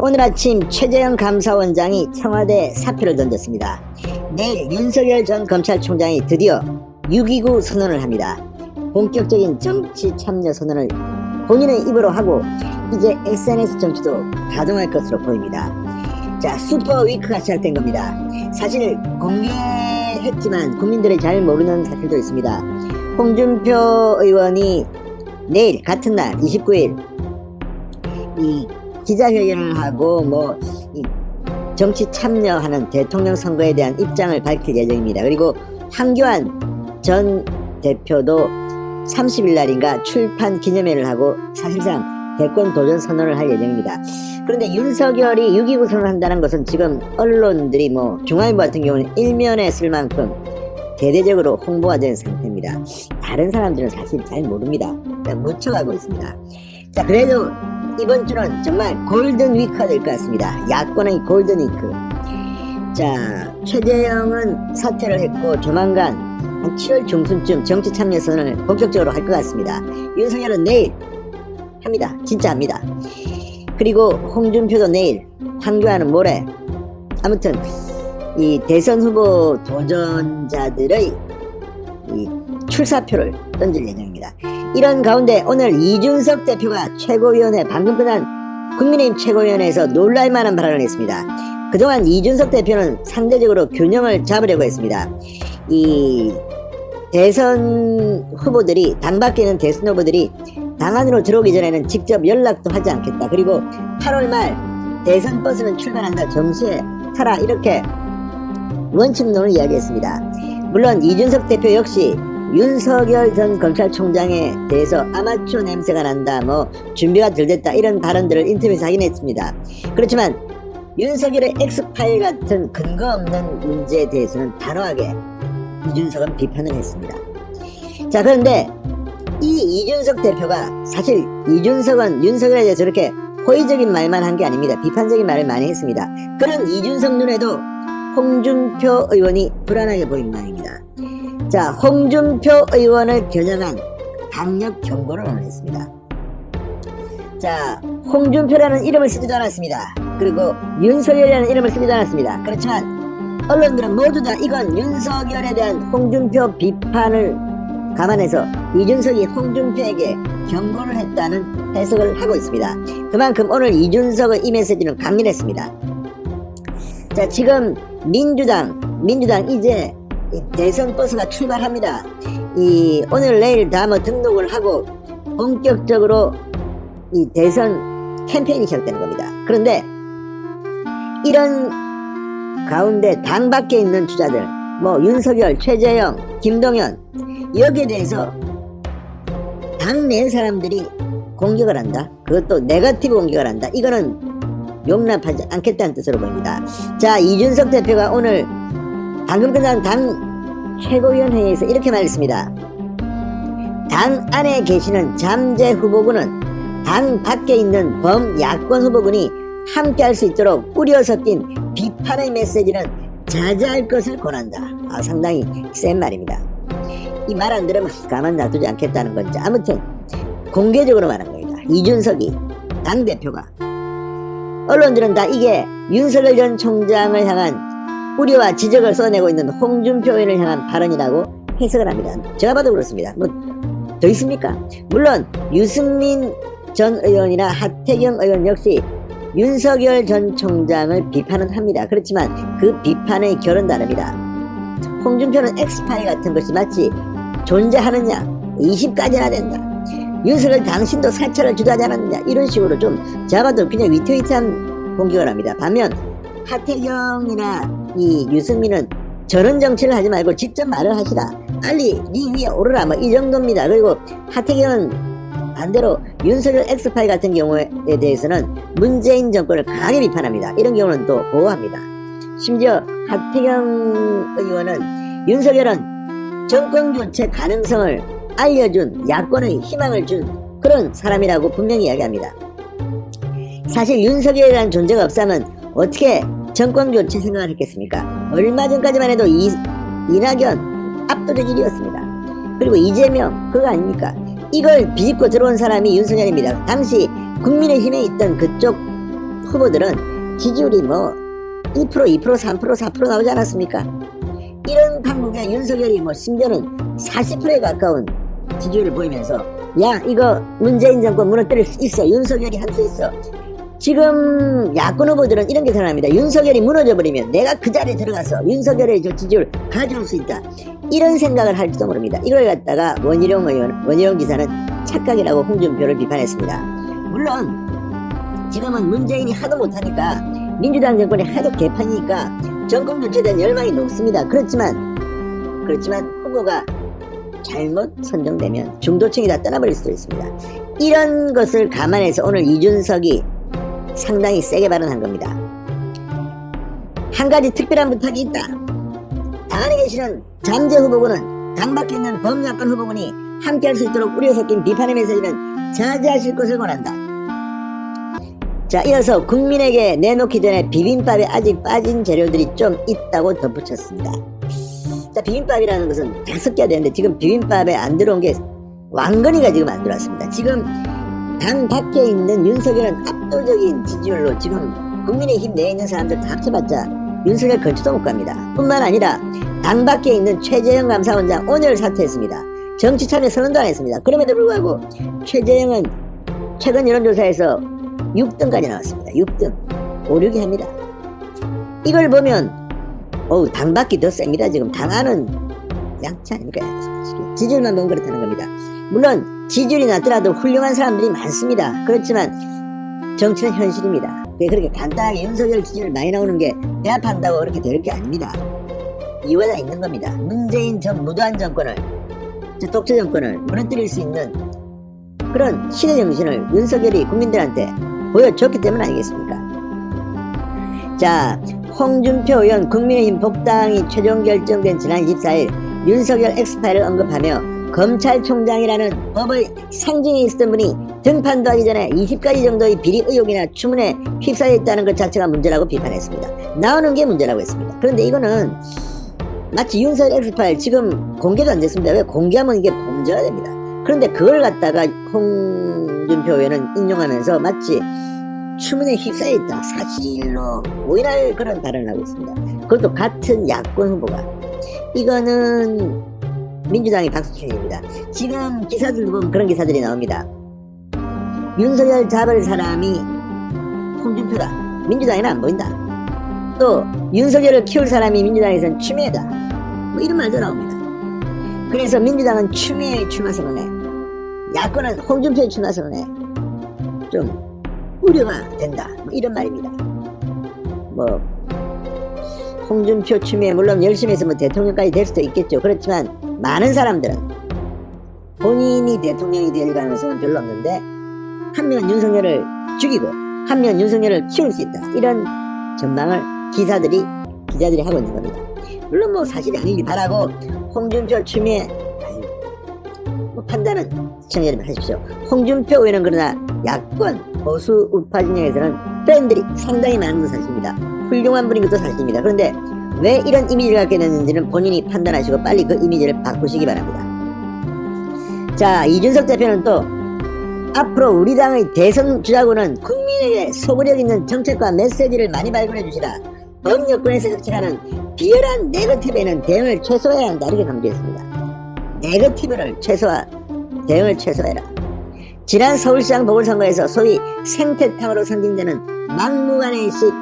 오늘 아침 최재형 감사원장이 청와대 사표를 던졌습니다. 내일 윤석열 전 검찰총장이 드디어 6.29 선언을 합니다. 본격적인 정치 참여 선언을 본인의 입으로 하고 이제 SNS 정치도 가동할 것으로 보입니다. 자, 슈퍼 위크가 시작된 겁니다. 사실 공개했지만 국민들이 잘 모르는 사실도 있습니다. 홍준표 의원이 내일 같은 날 29일 이 기자회견을 하고 이 정치 참여하는 대통령 선거에 대한 입장을 밝힐 예정입니다. 그리고 황교안 전 대표도 30일 날인가 출판 기념회를 하고 사실상 대권 도전 선언을 할 예정입니다. 그런데 윤석열이 6.29 선언을 한다는 것은 지금 언론들이 중앙일보 같은 경우는 일면에 쓸 만큼 대대적으로 홍보가 된 상태입니다. 다른 사람들은 사실 잘 모릅니다. 묻혀가고 있습니다. 자, 그래도 이번 주는 정말 골든 위크가 될 것 같습니다. 야권의 골든 위크. 자, 최재형은 사퇴를 했고 조만간 한 7월 중순쯤 정치 참여 선언을 본격적으로 할 것 같습니다. 윤석열은 내일 합니다. 진짜 합니다. 그리고 홍준표도 내일, 황교안은 모레. 아무튼 이 대선 후보 도전자들의 이 출사표를 던질 예정입니다. 이런 가운데 오늘 이준석 대표가 최고위원회, 방금 끝난 국민의힘 최고위원회에서 놀랄만한 발언을 했습니다. 그동안 이준석 대표는 상대적으로 균형을 잡으려고 했습니다. 이 대선 후보들이, 당 밖에 있는 대선 후보들이 당 안으로 들어오기 전에는 직접 연락도 하지 않겠다. 그리고 8월 말 대선 버스는 출발한다. 정시에 타라. 이렇게 원칙론을 이야기했습니다. 물론 이준석 대표 역시 윤석열 전 검찰총장에 대해서 아마추어 냄새가 난다, 준비가 덜 됐다, 이런 발언들을 인터뷰에서 하긴 했습니다. 그렇지만 윤석열의 엑스파일 같은 근거 없는 문제에 대해서는 단호하게 이준석은 비판을 했습니다. 자, 그런데 이 이준석 대표가 사실 이준석은 윤석열에 대해서 이렇게 호의적인 말만 한 게 아닙니다. 비판적인 말을 많이 했습니다. 그런 이준석 눈에도 홍준표 의원이 불안하게 보인 모양입니다. 자, 홍준표 의원을 겨냥한 강력 경고를 언했습니다. 자, 홍준표라는 이름을 쓰지도 않았습니다. 그리고 윤석열이라는 이름을 쓰지도 않았습니다. 그렇지만 언론들은 모두 다 이건 윤석열에 대한 홍준표 비판을 감안해서 이준석이 홍준표에게 경고를 했다는 해석을 하고 있습니다. 그만큼 오늘 이준석의 이 메시지는 강렬했습니다. 자, 지금 민주당 이제 대선 버스가 출발합니다. 오늘 내일 다 등록을 하고 본격적으로 이 대선 캠페인이 시작되는 겁니다. 그런데 이런 가운데 당 밖에 있는 주자들, 윤석열, 최재형, 김동연, 여기에 대해서 당 내 사람들이 공격을 한다. 그것도 네거티브 공격을 한다. 이거는 용납하지 않겠다는 뜻으로 보입니다. 자, 이준석 대표가 오늘 방금 끝난 당 최고위원회에서 이렇게 말했습니다. 당 안에 계시는 잠재 후보군은 당 밖에 있는 범야권 후보군이 함께 할 수 있도록 뿌려 섞인 비판의 메시지는 자제할 것을 권한다. 상당히 센 말입니다. 이 말 안 들으면 가만 놔두지 않겠다는 건지, 아무튼 공개적으로 말한 겁니다. 이준석이, 당대표가. 언론들은 다 이게 윤석열 전 총장을 향한 우려와 지적을 써내고 있는 홍준표 의원을 향한 발언이라고 해석을 합니다. 제가 봐도 그렇습니다. 더 있습니까? 물론 유승민 전 의원이나 하태경 의원 역시 윤석열 전 총장을 비판은 합니다. 그렇지만 그 비판의 결은 다릅니다. 홍준표는 엑스파일 같은 것이 마치 존재하느냐, 20까지나 된다, 윤석열 당신도 사찰을 주도하지 않았느냐, 이런 식으로 좀 제가 봐도 그냥 위태위태한 공격을 합니다. 반면 하태경이나 이 유승민은 저런 정치를 하지 말고 직접 말을 하시라, 빨리 네 위에 오르라, 이 정도입니다. 그리고 하태경은 반대로 윤석열 엑스파일 같은 경우에 대해서는 문재인 정권을 강하게 비판합니다. 이런 경우는 또 보호합니다. 심지어 하태경 의원은 윤석열은 정권 교체 가능성을 알려준, 야권의 희망을 준 그런 사람이라고 분명히 이야기합니다. 사실 윤석열이라는 존재가 없다면 어떻게 정권 교체 생각을 했겠습니까? 얼마 전까지만 해도 이낙연 압도적 1위였습니다. 그리고 이재명, 그거 아닙니까? 이걸 비집고 들어온 사람이 윤석열입니다. 당시 국민의힘에 있던 그쪽 후보들은 지지율이 뭐 2%, 2%, 3%, 4% 나오지 않았습니까? 이런 판국에 윤석열이 뭐 심지어는 40%에 가까운 지지율을 보이면서 야 이거 문재인 정권 무너뜨릴 수 있어. 윤석열이 할 수 있어. 지금 야권 후보들은 이런 계산을 합니다. 윤석열이 무너져버리면 내가 그 자리에 들어가서 윤석열의 저 지지율 가져올 수 있다. 이런 생각을 할지도 모릅니다. 이걸 갖다가 원희룡 기사는 착각이라고 홍준표를 비판했습니다. 물론 지금은 문재인이 하도 못하니까 민주당 정권이 하도 개판이니까 정권 교체된 열망이 높습니다. 그렇지만 후보가 잘못 선정되면 중도층이 다 떠나버릴 수도 있습니다. 이런 것을 감안해서 오늘 이준석이 상당히 세게 발언한 겁니다. 한 가지 특별한 부탁이 있다. 당 안에 계시는 잠재 후보군은 당 밖에 있는 범야권 후보군이 함께할 수 있도록 우려 섞인 비판의 메시지는 자제하실 것을 권한다. 자, 이어서 국민에게 내놓기 전에 비빔밥에 아직 빠진 재료들이 좀 있다고 덧붙였습니다. 자, 비빔밥이라는 것은 다 섞여야 되는데 지금 비빔밥에 안 들어온 게 왕건이가 지금 안 들어왔습니다. 지금 당 밖에 있는 윤석열은 압도적인 지지율로 지금 국민의힘 내에 있는 사람들 다 합쳐봤자 윤석열 근처도 못 갑니다. 뿐만 아니라 당 밖에 있는 최재형 감사원장 오늘 사퇴했습니다. 정치 참여 선언도 안 했습니다. 그럼에도 불구하고 최재형은 최근 여론조사에서 6등까지 나왔습니다. 6등. 5, 6위 합니다. 이걸 보면 당 밖이 더 셉니다. 지금 당 안은 양치 아닙니까? 지지율만 보면 그렇다는 겁니다. 물론 지지율이 낮더라도 훌륭한 사람들이 많습니다. 그렇지만 정치는 현실입니다. 그렇게 간단하게 윤석열 지지율 많이 나오는 게 배합한다고 그렇게 될 게 아닙니다. 이유가 다 있는 겁니다. 문재인 전 무도한 정권을, 독재 정권을 무너뜨릴 수 있는 그런 시대 정신을 윤석열이 국민들한테 보여줬기 때문 아니겠습니까? 자, 홍준표 의원 국민의힘 복당이 최종 결정된 지난 24일 윤석열 엑스파일을 언급하며 검찰총장이라는 법의 상징에 있었던 분이 등판도 하기 전에 20가지 정도의 비리 의혹이나 추문에 휩싸여 있다는 것 자체가 문제라고 비판했습니다. 나오는 게 문제라고 했습니다. 그런데 이거는 마치 윤석열 엑스파일 지금 공개도 안 됐습니다. 왜 공개하면 이게 범죄가 됩니다. 그런데 그걸 갖다가 홍준표 의원은 인용하면서 마치 추문에 휩싸여 있다, 사실로 오인할 그런 발언을 하고 있습니다. 그것도 같은 야권 후보가. 이거는 민주당의 박수준입니다. 지금 기사들도 보면 그런 기사들이 나옵니다. 윤석열 잡을 사람이 홍준표다. 민주당에는 안 보인다. 또 윤석열을 키울 사람이 민주당에서는 추미애다. 뭐 이런 말도 나옵니다. 그래서 민주당은 추미애의 출마 선언에, 야권은 홍준표의 출마 선언에 좀 우려가 된다. 뭐 이런 말입니다. 뭐 홍준표 추미애 물론 열심히 해서 뭐 대통령까지 될 수도 있겠죠. 그렇지만 많은 사람들은 본인이 대통령이 될 가능성은 별로 없는데 한 명은 윤석열을 죽이고 한 명은 윤석열을 키울 수 있다. 이런 전망을 기자들이 하고 있는 겁니다. 물론 뭐 사실이 아니길 바라고 홍준표 추미애 뭐 판단은 시청자 여러분 하십시오. 홍준표 의원은 그러나 야권 보수 우파 진영에서는 팬들이 상당히 많은 것도 사실입니다. 훌륭한 분인 것도 사실입니다. 그런데 왜 이런 이미지를 갖게 됐는지는 본인이 판단하시고 빨리 그 이미지를 바꾸시기 바랍니다. 자, 이준석 대표는 또 앞으로 우리 당의 대선 주자고는 국민에게 소구력 있는 정책과 메시지를 많이 발굴해 주시라. 범여권에서 정치하는 비열한 네거티브에는 대응을 최소화해야 한다. 이렇게 강조했습니다. 네거티브를 대응을 최소화해라. 지난 서울시장 보궐선거에서 소위 생태탕으로 상징되는 막무가내식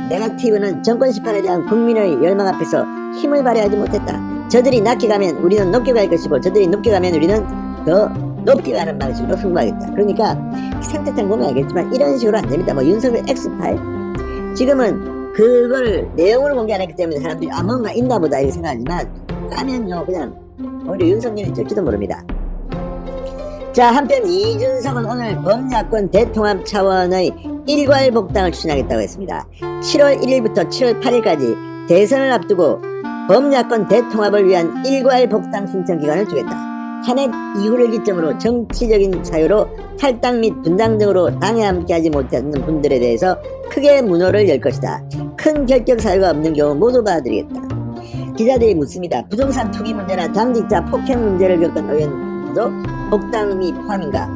네거티브는 정권 심판에 대한 국민의 열망 앞에서 힘을 발휘하지 못했다. 저들이 낮게 가면 우리는 높게 갈 것이고 저들이 높게 가면 우리는 더 높게 가는 방식으로 승부하겠다. 그러니까 생태탕 보면 알겠지만 이런 식으로 안 됩니다. 뭐 윤석열 엑스파일 지금은 그걸 내용을 공개 안 했기 때문에 사람들이 뭔가 있나 보다 이렇게 생각하지만 까면요 그냥 오히려 윤석열이 뜰지도 모릅니다. 자, 한편 이준석은 오늘 범야권 대통합 차원의 일괄 복당을 추진하겠다고 했습니다. 7월 1일부터 7월 8일까지 대선을 앞두고 범야권 대통합을 위한 일괄 복당 신청 기간을 주겠다. 탄핵 이후를 기점으로 정치적인 사유로 탈당 및 분당 등으로 당에 함께하지 못하는 분들에 대해서 크게 문호를 열 것이다. 큰 결격 사유가 없는 경우 모두 받아들이겠다. 기자들이 묻습니다. 부동산 투기 문제나 당직자 폭행 문제를 겪은 의원도 복당이 포함인가?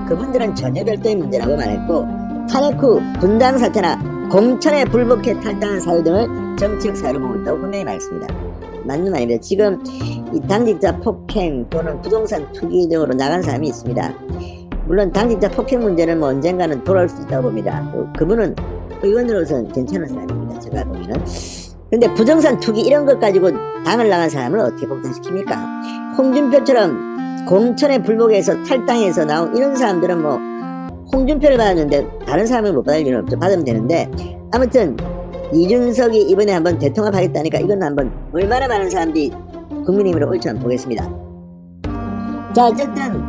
그분들은 전혀 별도의 문제라고 말했고 탄핵 후 분당 사태나 공천에 불복해 탈당한 사유 등을 정치적 사유로 보고 있다고 분명히 말했습니다. 맞는 말입니다. 지금 이 당직자 폭행 또는 부동산 투기 등으로 나간 사람이 있습니다. 물론 당직자 폭행 문제는 뭐 언젠가는 돌아올 수 있다고 봅니다. 그분은 의원으로서는 괜찮은 사람입니다. 제가 보기에는. 근데 부동산 투기 이런 것 가지고 당을 나간 사람을 어떻게 복당시킵니까? 홍준표처럼 공천에 불복해서 탈당해서 나온 이런 사람들은 뭐 홍준표를 받았는데 다른 사람을 못 받을 일은 없죠. 받으면 되는데, 아무튼 이준석이 이번에 한번 대통합 하겠다니까 이건 한번 얼마나 많은 사람들이 국민의힘으로 올지 한번 보겠습니다. 자, 어쨌든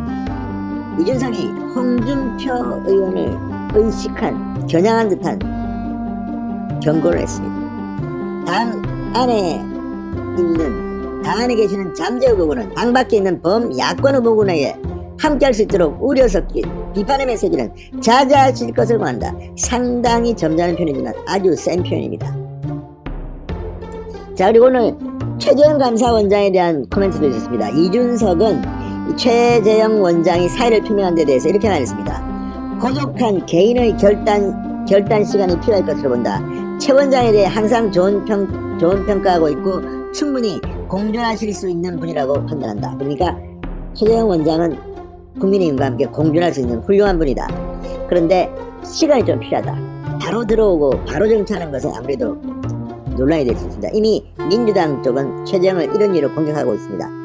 이준석이 홍준표 의원을 의식한, 겨냥한 듯한 경고를 했습니다. 당 안에 계시는 잠재 후보군은 당 밖에 있는 범야권 후보군에게 함께할 수 있도록 우려 섞인 비판의 메시지는 자제하실 것을 권한다. 상당히 점잖은 표현이지만 아주 센 표현입니다. 자, 그리고 오늘 최재형 감사원장에 대한 코멘트도 있었습니다. 이준석은 최재형 원장이 사의를 표명한 데 대해서 이렇게 말했습니다. 고독한 개인의 결단 시간이 필요할 것으로 본다. 최 원장에 대해 항상 좋은 평가하고 있고 충분히 공존하실 수 있는 분이라고 판단한다. 그러니까 최재형 원장은 국민의힘과 함께 공존할 수 있는 훌륭한 분이다. 그런데 시간이 좀 필요하다. 바로 들어오고 바로 정치하는 것은 아무래도 논란이 될 수 있습니다. 이미 민주당 쪽은 최재형을 이런 이유로 공격하고 있습니다.